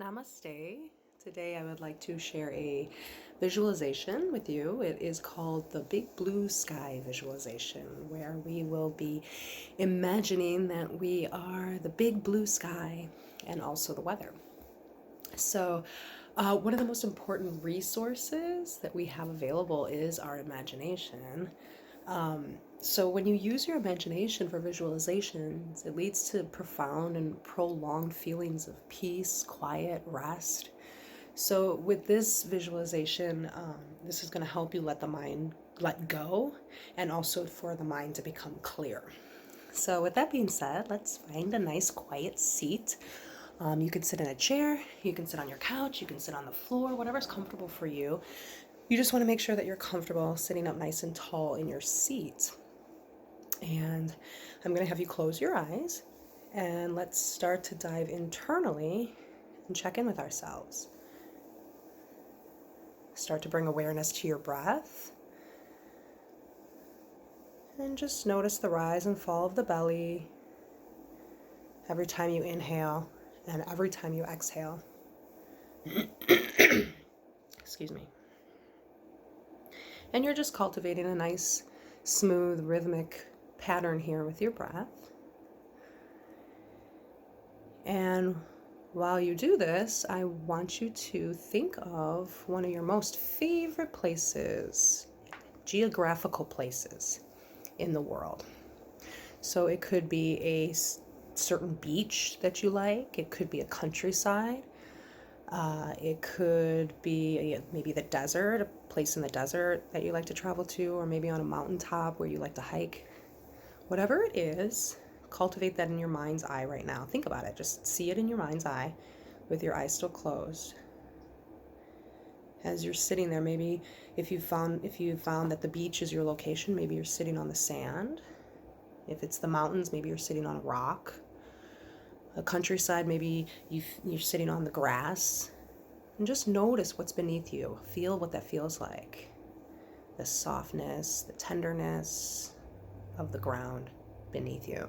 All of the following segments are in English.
Namaste. Today I would like to share a visualization with you. It is called the Big Blue Sky visualization, where we will be imagining that we are the big blue sky and also the weather. So, one of the most important resources that we have available is our imagination. So when you use your imagination for visualizations, it leads to profound and prolonged feelings of peace, quiet, rest. So with this visualization, this is going to help you let the mind let go and also for the mind to become clear. So with that being said, let's find a nice quiet seat. You can sit in a chair, you can sit on your couch, you can sit on the floor, whatever's comfortable for you. You just want to make sure that you're comfortable sitting up nice and tall in your seat. And I'm going to have you close your eyes and let's start to dive internally and check in with ourselves. Start to bring awareness to your breath. And just notice the rise and fall of the belly every time you inhale and every time you exhale. Excuse me. And you're just cultivating a nice, smooth, rhythmic pattern here with your breath. And while you do this, I want you to think of one of your most favorite places, geographical places in the world. So it could be a certain beach that you like, it could be a countryside, it could be maybe the desert, a place in the desert that you like to travel to, or maybe on a mountaintop where you like to hike. Whatever it is, cultivate that in your mind's eye right now. Think about it. Just see it in your mind's eye with your eyes still closed. As you're sitting there, maybe if you found that the beach is your location, maybe you're sitting on the sand. If it's the mountains, maybe you're sitting on a rock. A countryside, maybe you're sitting on the grass. And just notice what's beneath you. Feel what that feels like. The softness, the tenderness of the ground beneath you.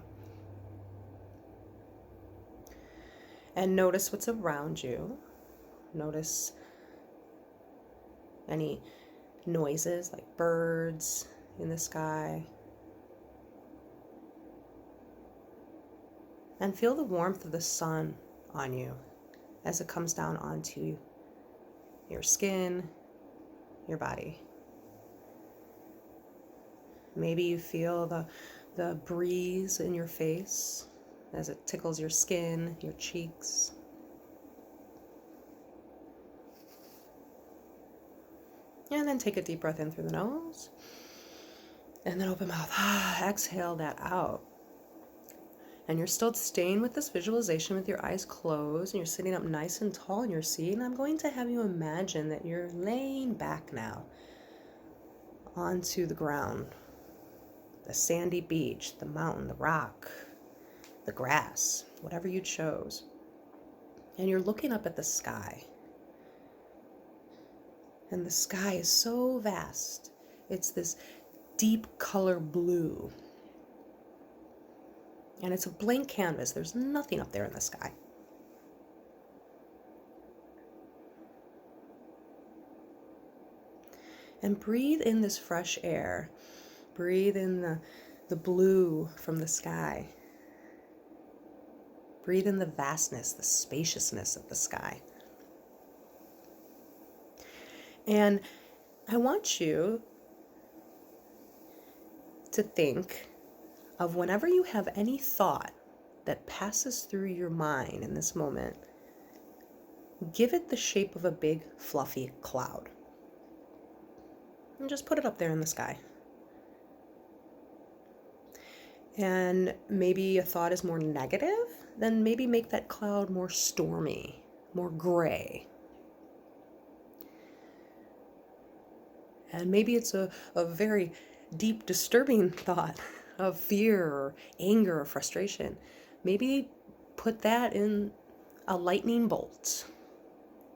And notice what's around you. Notice any noises like birds in the sky. And feel the warmth of the sun on you as it comes down onto your skin, your body. Maybe you feel the breeze in your face as it tickles your skin, your cheeks. And then take a deep breath in through the nose. And then open mouth. Exhale that out. And you're still staying with this visualization with your eyes closed, and you're sitting up nice and tall in your seat. And I'm going to have you imagine that you're laying back now onto the ground. The sandy beach, the mountain, the rock, the grass, whatever you chose. And you're looking up at the sky. And the sky is so vast. It's this deep color blue. And it's a blank canvas. There's nothing up there in the sky. And breathe in this fresh air. Breathe in the blue from the sky. Breathe in the vastness, the spaciousness of the sky. And I want you to think of whenever you have any thought that passes through your mind in this moment, give it the shape of a big fluffy cloud. And just put it up there in the sky. And maybe a thought is more negative, then maybe make that cloud more stormy, more gray. And maybe it's a very deep, disturbing thought of fear or anger or frustration. Maybe put that in a lightning bolt.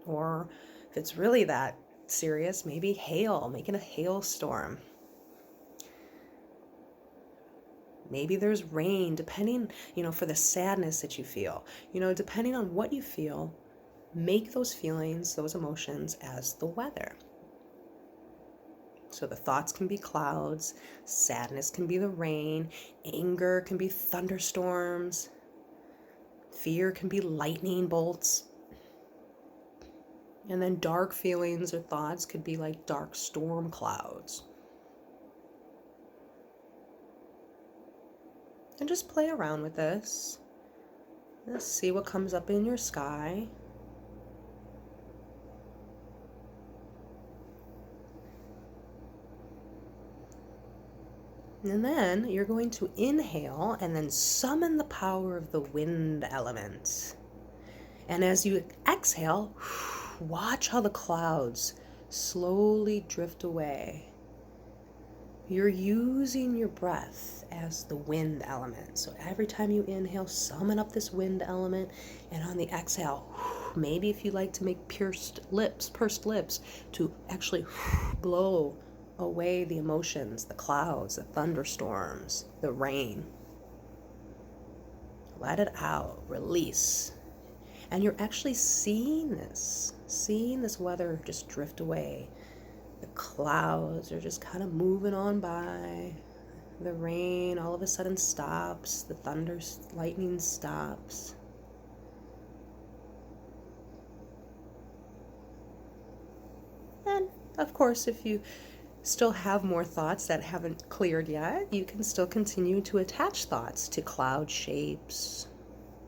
Or if it's really that serious, maybe hail, making a hailstorm. Maybe there's rain, depending, for the sadness that you feel. Depending on what you feel, make those feelings, those emotions as the weather. So the thoughts can be clouds, sadness can be the rain, anger can be thunderstorms, fear can be lightning bolts, and then dark feelings or thoughts could be like dark storm clouds. And just play around with this. Let's see what comes up in your sky. And then you're going to inhale and then summon the power of the wind element. And as you exhale, watch how the clouds slowly drift away. You're using your breath as the wind element. So every time you inhale, summon up this wind element. And on the exhale, maybe if you like to make pursed lips, to actually blow away the emotions, the clouds, the thunderstorms, the rain. Let it out, release. And you're actually seeing this weather just drift away. The clouds are just kind of moving on by. The rain all of a sudden stops. The thunder, lightning stops. And of course, if you still have more thoughts that haven't cleared yet, you can still continue to attach thoughts to cloud shapes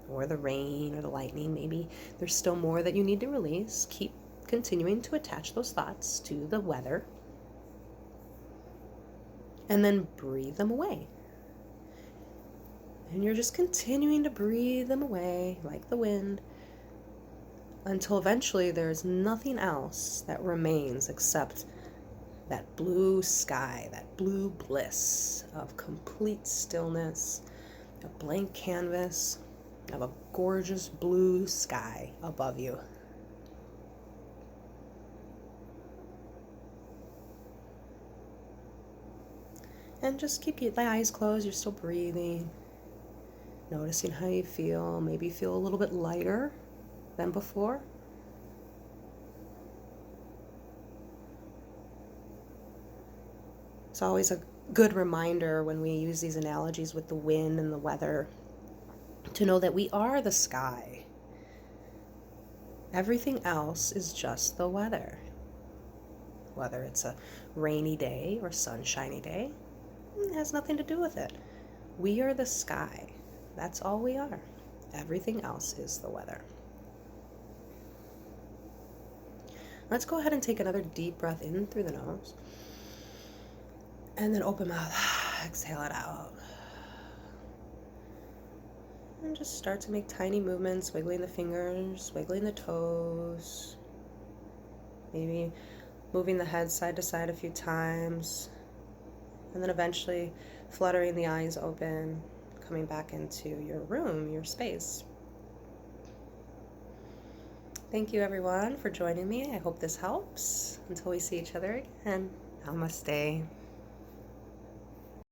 or the rain or the lightning. Maybe there's still more that you need to release. Keep continuing to attach those thoughts to the weather, and then breathe them away. And you're just continuing to breathe them away like the wind until eventually there's nothing else that remains except that blue sky, that blue bliss of complete stillness, a blank canvas of a gorgeous blue sky above you. And just keep the eyes closed. You're still breathing, noticing how you feel. Maybe you feel a little bit lighter than before. It's always a good reminder when we use these analogies with the wind and the weather to know that we are the sky. Everything else is just the weather. Whether it's a rainy day or sunshiny day, it has nothing to do with it. We are the sky. That's all we are. Everything else is the weather. Let's go ahead and take another deep breath in through the nose. And then open mouth. Exhale it out. And just start to make tiny movements, wiggling the fingers, wiggling the toes. Maybe moving the head side to side a few times. And then eventually fluttering the eyes open, coming back into your room, your space. Thank you everyone for joining me. I hope this helps. Until we see each other again, namaste.